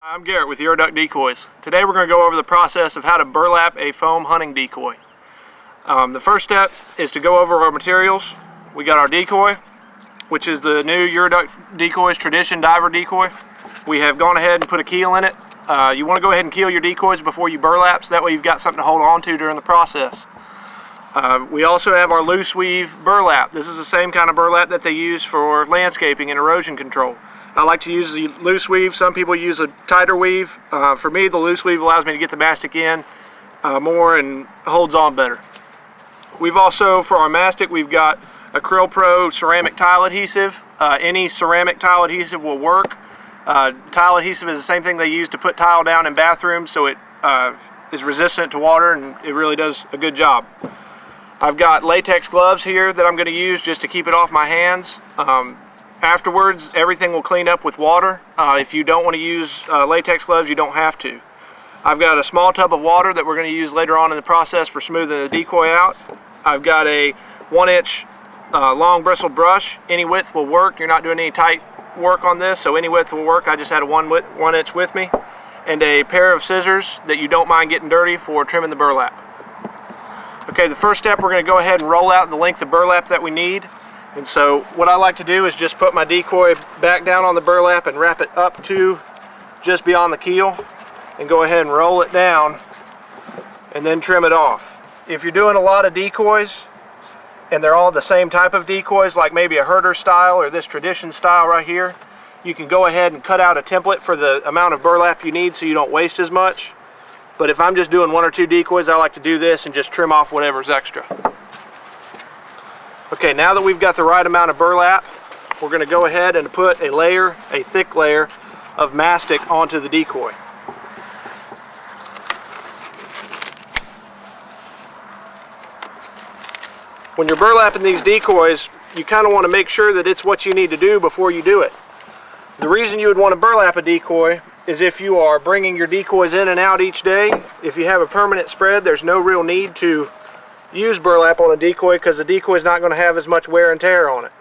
I'm Garrett with Ure-a-Duck Decoys. Today we're going to go over the process of how to burlap a foam hunting decoy. The first step is to go over our materials. We got our decoy, which is the new Ure-a-Duck Decoys Tradition Diver Decoy. We have gone ahead and put a keel in it. You want to go ahead and keel your decoys before you burlap, so that way you've got something to hold on to during the process. We also have our loose weave burlap. This is the same kind of burlap that they use for landscaping and erosion control. I like to use the loose weave. Some people use a tighter weave. For me, the loose weave allows me to get the mastic in more and holds on better. We've also, for our mastic, we've got Acryl Pro ceramic tile adhesive. Any ceramic tile adhesive will work. Tile adhesive is the same thing they use to put tile down in bathrooms, so it is resistant to water, and it really does a good job. I've got latex gloves here that I'm going to use just to keep it off my hands. Afterwards, everything will clean up with water. If you don't want to use latex gloves, you don't have to. I've got a small tub of water that we're going to use later on in the process for smoothing the decoy out. I've got a 1-inch long bristle brush. Any width will work. You're not doing any tight work on this, so any width will work. I just had a 1 inch with me. And a pair of scissors that you don't mind getting dirty for trimming the burlap. Okay, the first step, we're going to go ahead and roll out the length of burlap that we need. And so what I like to do is just put my decoy back down on the burlap and wrap it up to just beyond the keel and go ahead and roll it down and then trim it off. If you're doing a lot of decoys and they're all the same type of decoys, like maybe a HERTERS style or this Tradition style right here, you can go ahead and cut out a template for the amount of burlap you need so you don't waste as much. But if I'm just doing 1 or 2 decoys, I like to do this and just trim off whatever's extra. Okay, now that we've got the right amount of burlap, we're going to go ahead and put a thick layer of mastic onto the decoy. When you're burlapping these decoys, you kind of want to make sure that it's what you need to do before you do it. The reason you would want to burlap a decoy is if you are bringing your decoys in and out each day. If you have a permanent spread, there's no real need to use burlap on a decoy because the decoy is not going to have as much wear and tear on it.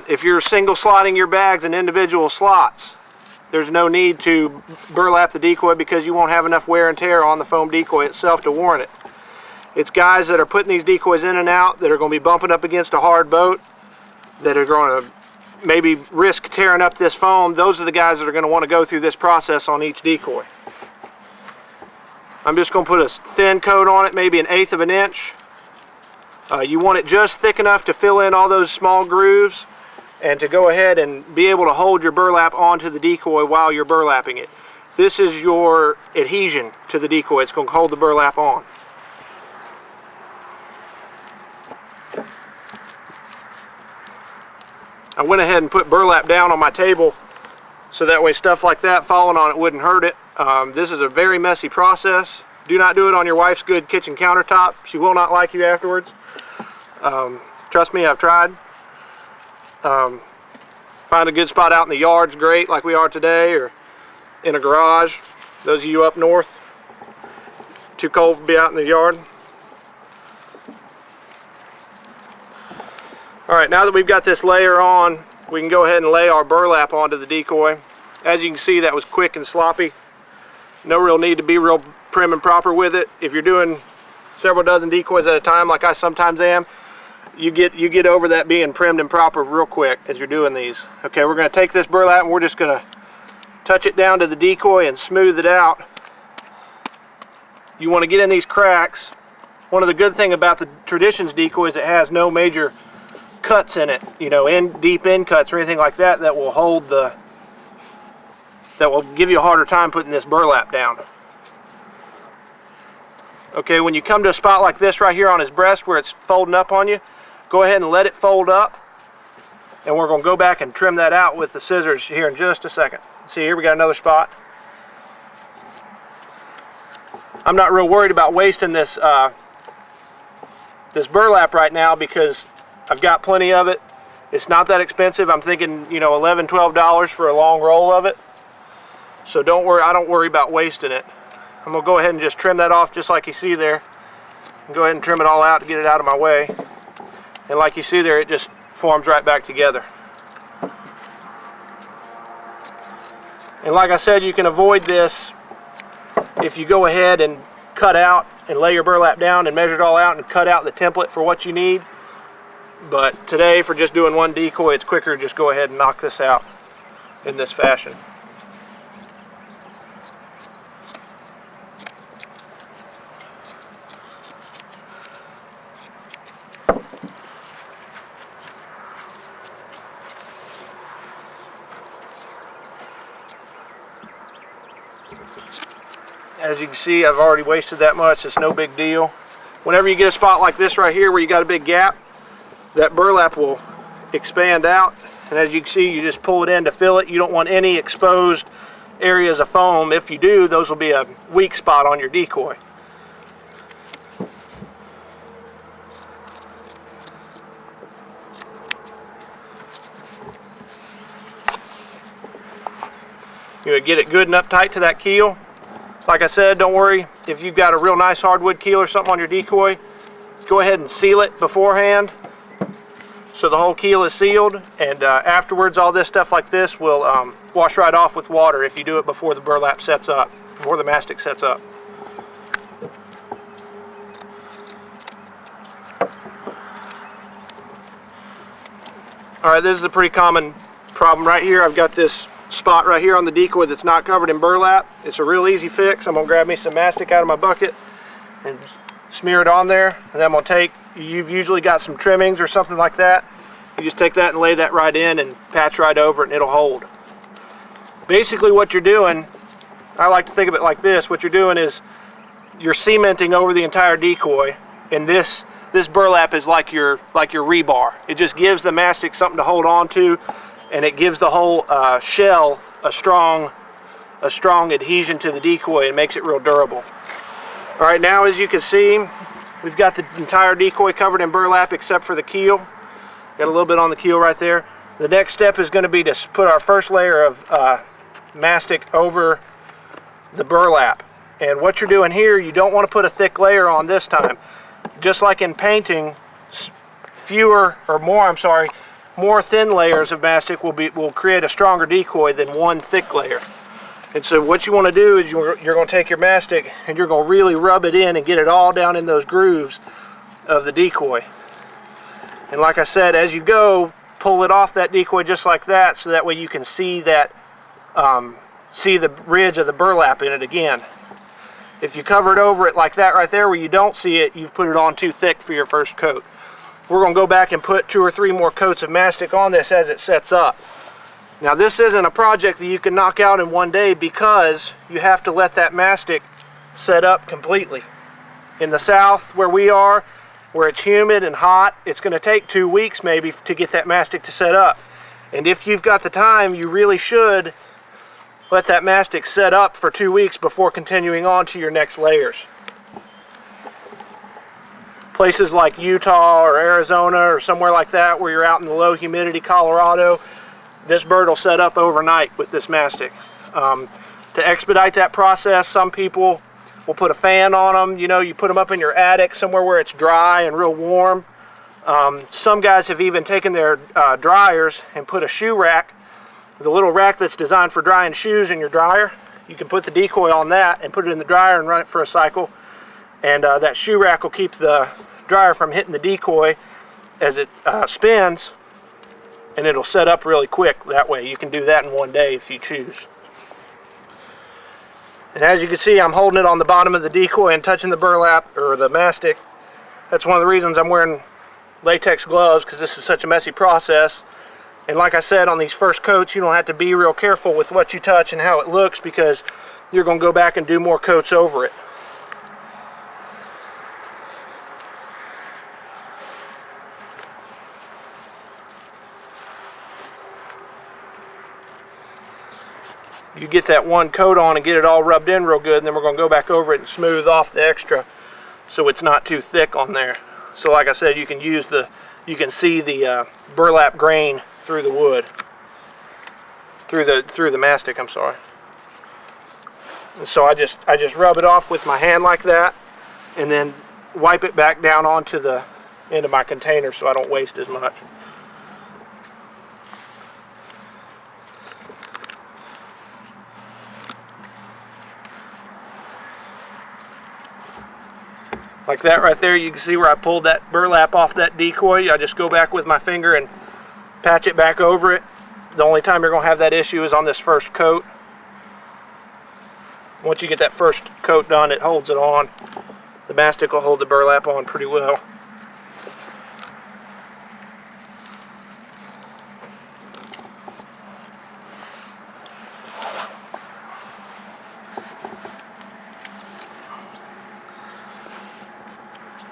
If you're single slotting your bags in individual slots, there's no need to burlap the decoy because you won't have enough wear and tear on the foam decoy itself to warrant it. It's guys that are putting these decoys in and out that are going to be bumping up against a hard boat, that are going to maybe risk tearing up this foam. Those are the guys that are going to want to go through this process on each decoy. I'm just going to put a thin coat on it, maybe 1/8 of an inch. You want it just thick enough to fill in all those small grooves and to go ahead and be able to hold your burlap onto the decoy while you're burlapping it. This is your adhesion to the decoy. It's going to hold the burlap on. I went ahead and put burlap down on my table so that way stuff like that falling on it wouldn't hurt it. This is a very messy process. Do not do it on your wife's good kitchen countertop. She will not like you afterwards. Trust me, I've tried. Find a good spot out in the yard's great, like we are today, or in a garage. Those of you up north, too cold to be out in the yard. Alright, now that we've got this layer on, we can go ahead and lay our burlap onto the decoy. As you can see, that was quick and sloppy. No real need to be real prim and proper with it. If you're doing several dozen decoys at a time, like I sometimes am, you get over that being primmed and proper real quick as you're doing these. Okay, we're going to take this burlap and we're just going to touch it down to the decoy and smooth it out. You want to get in these cracks. One of the good things about the Traditions decoy is it has no major cuts in it, you know, deep end cuts or anything like that that will hold that will give you a harder time putting this burlap down. Okay, when you come to a spot like this right here on his breast where it's folding up on you, go ahead and let it fold up, and we're going to go back and trim that out with the scissors here in just a second. See, here we got another spot. I'm not real worried about wasting this this burlap right now because I've got plenty of it. It's not that expensive. I'm thinking, you know, $11, $12 for a long roll of it. So don't worry, I don't worry about wasting it. I'm gonna go ahead and just trim that off just like you see there. And go ahead and trim it all out to get it out of my way. And like you see there, it just forms right back together. And like I said, you can avoid this if you go ahead and cut out and lay your burlap down and measure it all out and cut out the template for what you need. But today, for just doing one decoy, it's quicker to just go ahead and knock this out in this fashion. As you can see, I've already wasted that much. It's no big deal. Whenever you get a spot like this right here where you got a big gap, that burlap will expand out, and as you can see, you just pull it in to fill it. You don't want any exposed areas of foam. If you do, those will be a weak spot on your decoy. You're going to get it good and uptight to that keel. Like I said, don't worry if you've got a real nice hardwood keel or something on your decoy. Go ahead and seal it beforehand so the whole keel is sealed, and afterwards all this stuff like this will wash right off with water if you do it before the burlap sets up, before the mastic sets up. Alright, this is a pretty common problem right here. I've got this spot right here on the decoy that's not covered in burlap. It's a real easy fix. I'm going to grab me some mastic out of my bucket and smear it on there, and then I'm going to take, you've usually got some trimmings or something like that. You just take that and lay that right in and patch right over it and it'll hold. Basically what you're doing, I like to think of it like this, what you're doing is you're cementing over the entire decoy, and this burlap is like your rebar. It just gives the mastic something to hold on to, and it gives the whole shell a strong adhesion to the decoy and makes it real durable. All right, now as you can see, we've got the entire decoy covered in burlap except for the keel. Got a little bit on the keel right there. The next step is going to be to put our first layer of mastic over the burlap. And what you're doing here, you don't want to put a thick layer on this time. Just like in painting, more thin layers of mastic will create a stronger decoy than one thick layer. And so what you want to do is you're going to take your mastic and you're going to really rub it in and get it all down in those grooves of the decoy. And like I said, as you go, pull it off that decoy just like that, so that way you can see that see the ridge of the burlap in it again. If you cover it over it like that right there where you don't see it, you've put it on too thick for your first coat. We're going to go back and put 2 or 3 more coats of mastic on this as it sets up. Now this isn't a project that you can knock out in one day, because you have to let that mastic set up completely. In the south where we are, where it's humid and hot, it's going to take 2 weeks maybe to get that mastic to set up. And if you've got the time, you really should let that mastic set up for 2 weeks before continuing on to your next layers. Places like Utah or Arizona or somewhere like that where you're out in the low humidity Colorado, this bird will set up overnight with this mastic. To expedite that process, some people will put a fan on them. You know, you put them up in your attic somewhere where it's dry and real warm. Some guys have even taken their dryers and put a shoe rack, the little rack that's designed for drying shoes, in your dryer. You can put the decoy on that and put it in the dryer and run it for a cycle. And that shoe rack will keep the dryer from hitting the decoy as it spins, and it'll set up really quick that way. You can do that in one day if you choose. And as you can see, I'm holding it on the bottom of the decoy and touching the burlap or the mastic. That's one of the reasons I'm wearing latex gloves, because this is such a messy process. And like I said, on these first coats, you don't have to be real careful with what you touch and how it looks, because you're going to go back and do more coats over it. You get that one coat on and get it all rubbed in real good, and then we're going to go back over it and smooth off the extra so it's not too thick on there. So like I said, you can see the burlap grain through the wood, through the mastic, I'm sorry. And so I just rub it off with my hand like that, and then wipe it back down onto the end of my container so I don't waste as much. Like that right there, you can see where I pulled that burlap off that decoy. I just go back with my finger and patch it back over it. The only time you're going to have that issue is on this first coat. Once you get that first coat done, it holds it on. The mastic will hold the burlap on pretty well.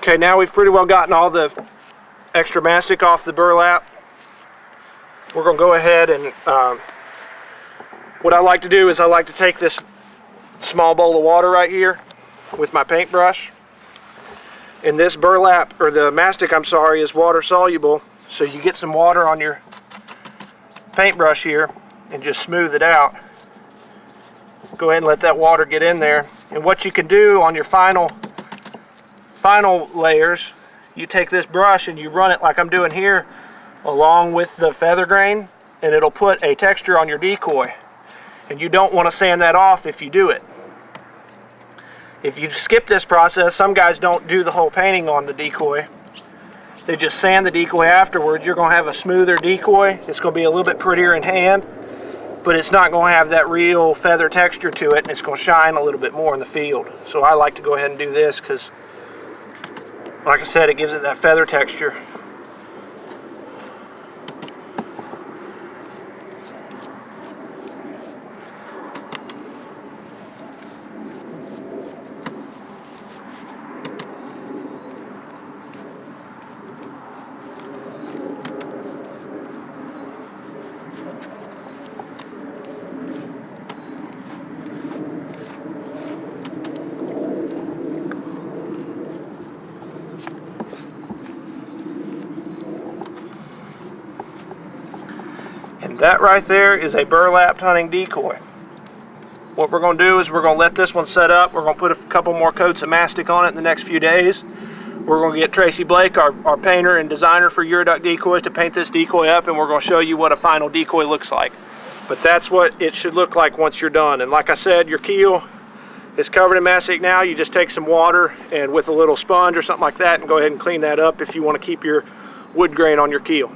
Okay, now we've pretty well gotten all the extra mastic off the burlap. We're going to go ahead and what I like to do is I like to take this small bowl of water right here with my paintbrush. And this burlap, or the mastic, I'm sorry, is water soluble. So you get some water on your paintbrush here and just smooth it out. Go ahead and let that water get in there. And what you can do on your final layers, you take this brush and you run it like I'm doing here along with the feather grain, and it'll put a texture on your decoy. And you don't want to sand that off if you do it. If you skip this process, some guys don't do the whole painting on the decoy. They just sand the decoy afterwards. You're going to have a smoother decoy. It's going to be a little bit prettier in hand, but it's not going to have that real feather texture to it, and it's going to shine a little bit more in the field. So I like to go ahead and do this because, like I said, it gives it that feather texture. And that right there is a burlapped hunting decoy. What we're going to do is we're going to let this one set up. We're going to put a couple more coats of mastic on it in the next few days. We're going to get Tracy Blake, our painter and designer for Ure-a-Duck decoys, to paint this decoy up, and we're going to show you what a final decoy looks like. But that's what it should look like once you're done. And like I said, your keel is covered in mastic now. You just take some water and with a little sponge or something like that and go ahead and clean that up if you want to keep your wood grain on your keel.